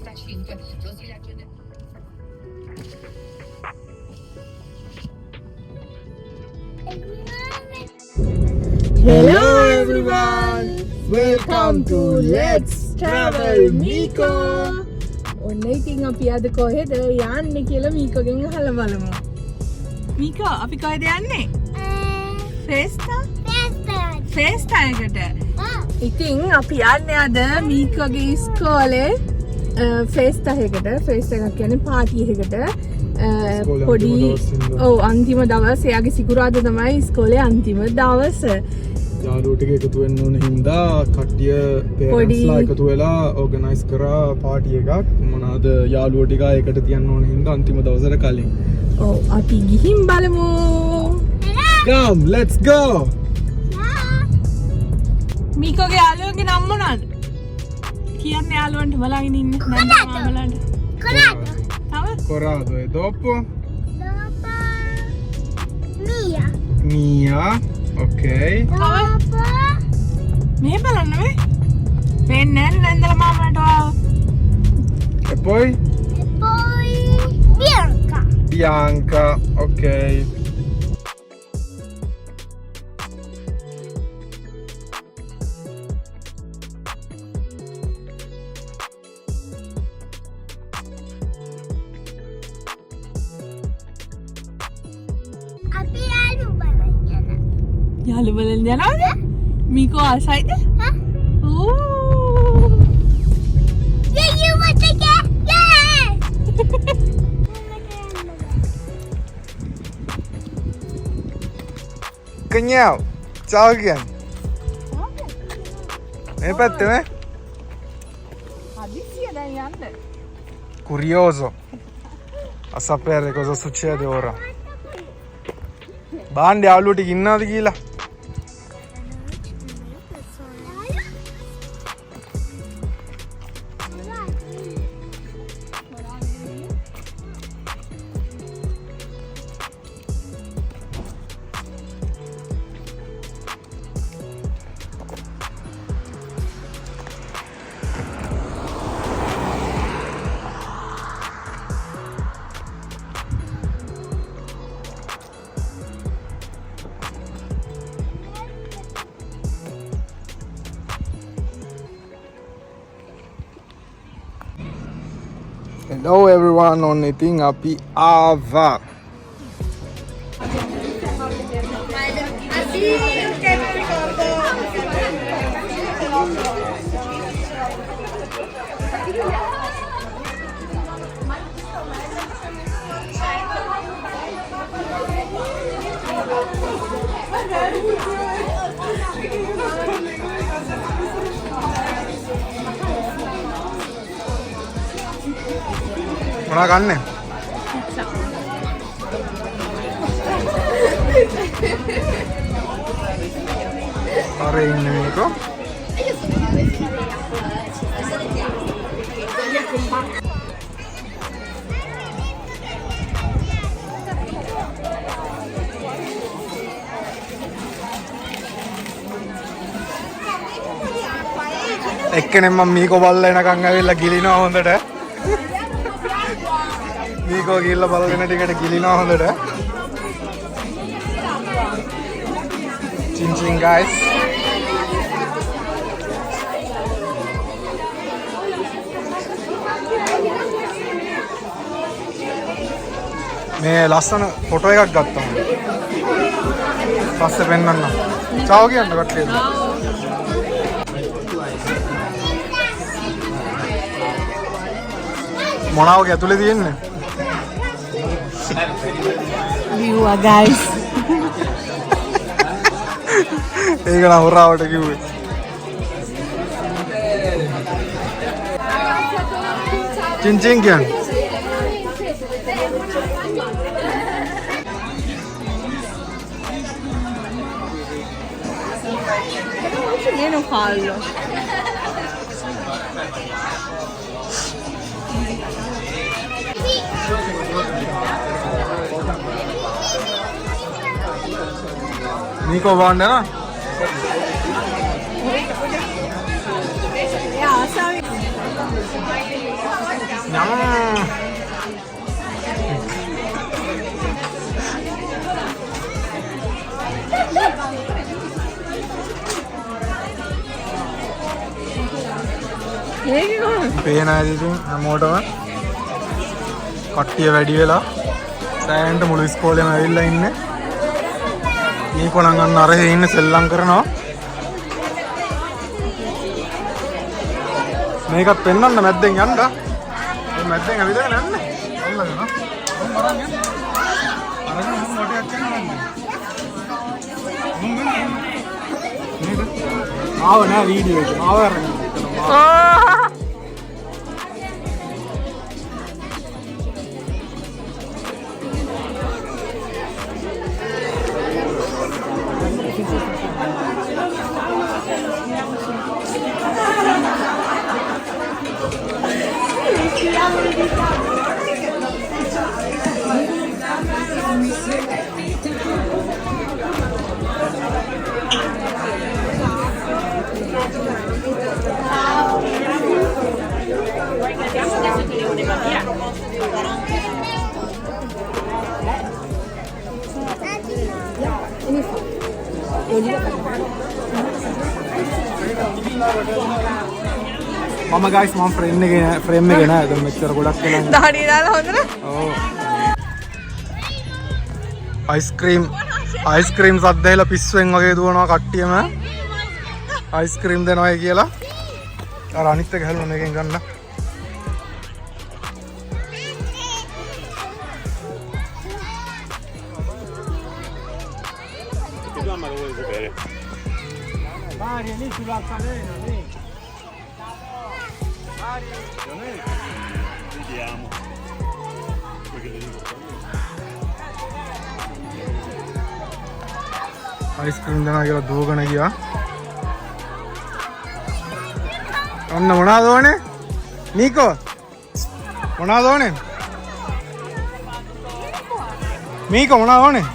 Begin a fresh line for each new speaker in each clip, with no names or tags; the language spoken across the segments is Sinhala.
Hello everyone, welcome to Let's Travel Miko. ඔන්න ඉතින් අපි අද කොහෙද යන්නේ කියලා මීකෝගෙන් අහලා බලමු. මීකෝ අපි කොහෙද යන්නේ? ෆෙස්ටා එකට. ඉතින් අපි යන්නේ අද මීකෝගේ ඉස්කෝලේ ෆෙස්ටා එකට. ෆෙස්ටා එකක් කියන්නේ පාටි එකකට. පොඩි අන්තිම දවස් එයාගේ සිකුරාදා තමයි ඉස්කෝලේ අන්තිම දවස.
යාළුවෝ ටික එකතු වෙන්න ඕන හින්දා කට්ටිය පේරන්ට්ස්ලා එකතු වෙලා ඕගනයිස් කරා පාටි එකක්. මොනවාද යාළුවෝ ටික එකට තියන්න ඕන හින්දා අන්තිම දවසට කලින්.
ඔව් අපි ගිහින් බලමු.
Come, let's go.
මීකෝගේ යාළුවන්ගේ නම මොනවාද? කියන්නේ යාළුවන්ට බලාගෙන ඉන්න. Nanda මාමලන්ට.
Corrado e dopo? Mia, ok.
මේ බලන්න මේ. වෙන්නේ නන්දලා මාමලට ආව.
E poi? Bianca, ok.
යාළු බලන්න යනවද? මීකෝ ආසයිද? ඕ. You want to get? Yes.
Cagnou, ciao again. E per te?
Adizia dai yande.
Curioso a sapere cosa succede ora. Bande යාළුවෝ ටික ඉන්නවද කියලා? Hello everyone, on ඉතින් අපි ආවා. මොනා ගන්නෙ? අර ඉන්නේ මේක. එක්කෙනෙක් මම මීකෝ බල්ලා එනකන් ඇවිල්ලා ගිලිනවා හොඳට. මීකෝ ගිහිල්ලා බලගෙන ටිකට ගිලිනවා හොඳට. Chin chin guys. මේ ලස්සන ෆොටෝ එකක් ගත්තා මම. පස්සේ පෙන්නන්න. චාව කියන්න කට්ටියට. මොනවාගේ ඇතුලේ තියෙන්නේ?
You are guys.
ඒක නම් හොරාවට කිව්වේ. චින් චින් කියන්නේ.
Io non fallo.
Nico Wanda, no?
Yeah, sorry.
පේන ඉතින් හැමෝටම කට්ටිය වැඩි වෙලා සෑහෙනට මුළු ඉස්කෝලේම ඇවිල්ලා ඉන්නේ. මේකෝ නම් අන්න අර ඉන්නේ සෙල්ලම් කරනවා. මේකත් පෙන්නන්න මැද්දෙන් යන්න. මේ මැද්දෙන් ඇවිදගෙන යන්න. ඔන්නගෙන. මම බලන්න යන්න. අරගෙන මම මොටයක් කරනවා. ආව නෑ වීඩියෝ එක. ආව අරගෙන. මම ගයිස් මම ෆ්‍රේම් එක නෑ දැන් මෙච්චර ගොඩක් කියලා
දාඩිය දාලා හොඳට
ඔව් අයිස්ක්‍රීම් සද්දේලා පිස්සුවෙන් වගේ දුවනවා කට්ටියම අයිස්ක්‍රීම් දෙනවයි කියලා අර අනිත් එක හැලුණා මේකෙන් ගන්න අයිස්ක්‍රීම් දෙනවා කියලා දුවගෙන ගියා. ඔන්න මොනවද ඕනේ? නීකෝ මොනවද ඕනේ? මීකෝ මොනවද ඕනේ?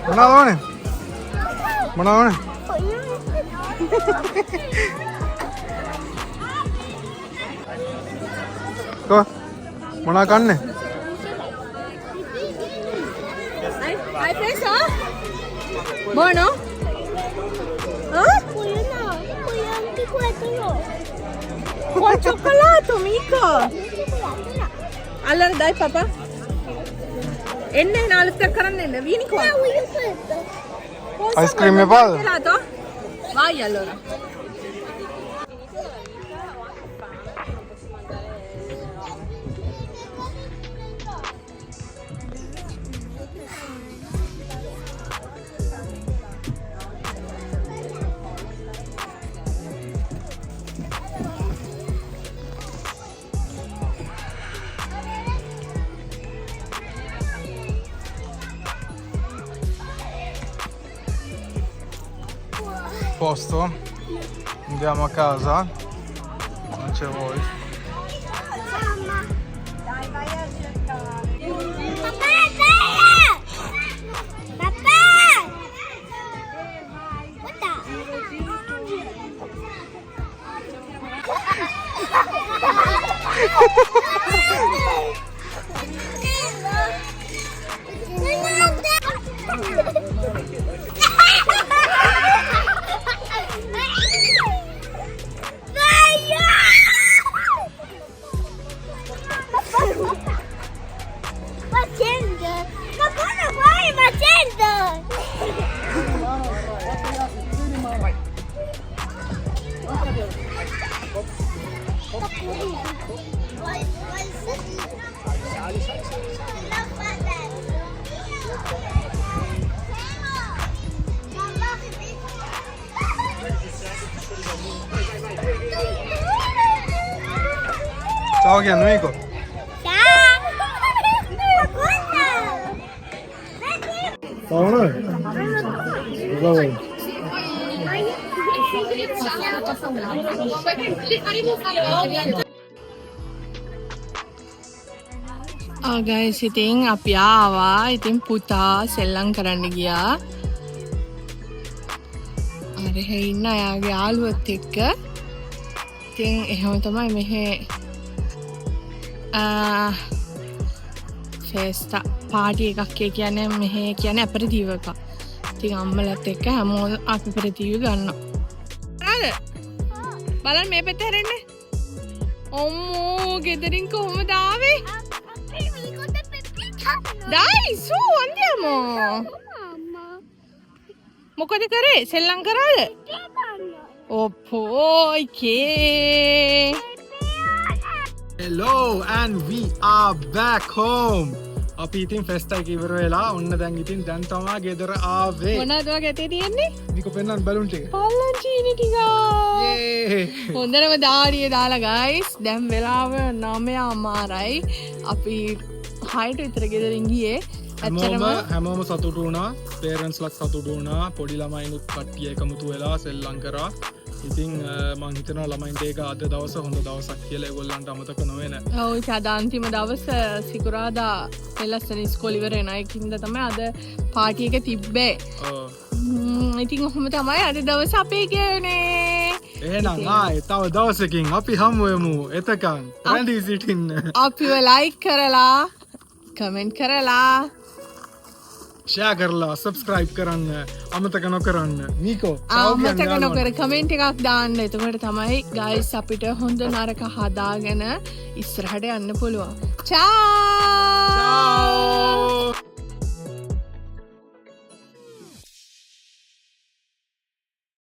මොනවද ඕනේ? මොනවද ඕනේ? කො මොනවද කන්නේ?
Hai preso? Buono?
Voglio anche quello.
Con cioccolato, mico! Allora dai papà. Enne nalu karannella, vieni qua.
Voglio questo.
Ice cream e palla?
Gelato? Vai allora.
Posto, andiamo a casa, non c'è voi.
Dai, vai a giocare. Papà, papà! Guarda!
Ciao chi è amico? Ciao noi.
guys, ඉතින් අපි ආවා. ඉතින් පුතා සෙල්ලම් කරන්න ගියා. අර ඉන්න යාගේ යාළුවත් එක්ක. ඉතින් එහෙම තමයි මෙහෙ ෆේස්ටා පාටි එකක් කියන්නේ මෙහෙ කියන්නේ අපරිදීව එකක්. ඉතින් අම්මලත් එක්ක හැමෝම අපරිදීව ගන්නවා. හරිද? බලන්න මේ පැත්ත හැරෙන්නේ. අම්මෝ ගෙදරින් කොහමද ආවේ? ඩයිසු අන්දියමෝ. මොකද කරේ? සෙල්ලම් කරාද? ඔප්පෝයිකේ.
Hello and we are back home. අපි ඉතින් ෆෙස්ටා එක ඉවර වෙලා ඔන්න දැන් ඉතින් දැන් තමයි ගෙදර ආවේ.
මොනවද ඔය ගැතේ තියෙන්නේ?
නිකෝ පෙන්නන්න බැලුන් ටික.
පල්ලන් චීනි ටික.
යේ.
හොඳටම දාඩිය දාලා guys. දැන් වෙලාව 9:00යි. අපි 6ට විතර ගෙදරින් ගියේ.
හැමෝම සතුටු වුණා. පේරන්ට්ස්ලත් සතුටු වුණා. පොඩි ළමයිනුත් කට්ටිය එකමුතු වෙලා සෙල්ලම් කරා. ඉතින් මං හිතනවා ළමයින්ට ඒක අද දවස හොඳ දවසක් කියලා ඒගොල්ලන්ට අමතක නොවෙන.
ඔව් ඒක අද අන්තිම දවස සිකුරාදා එලස්සන ඉස්කෝලේ ඉවර වෙන අයකින්ද තමයි අද පාටි එක තිබ්බේ.
ඔව්.
ඉතින් ඔහොම තමයි අද දවස අපේ ගියනේ.
එහෙනම් ආයේ තව දවසකින් අපි හමු වෙමු. එතකන් රැඳී සිටින්න.
අපිව ලයික් කරලා කමෙන්ට් කරලා
ෂෙයා කරලා සබ්ස්ක්‍රයිබ් කරන්න අමතක නොකරන්න. නීකෝ
අමතක නොකර කමෙන්ට් එකක් දාන්න. එතකොට තමයි ගයිස් අපිට හොඳ නරක හදාගෙන ඉස්සරහට යන්න පුළුවන්. චාෝ.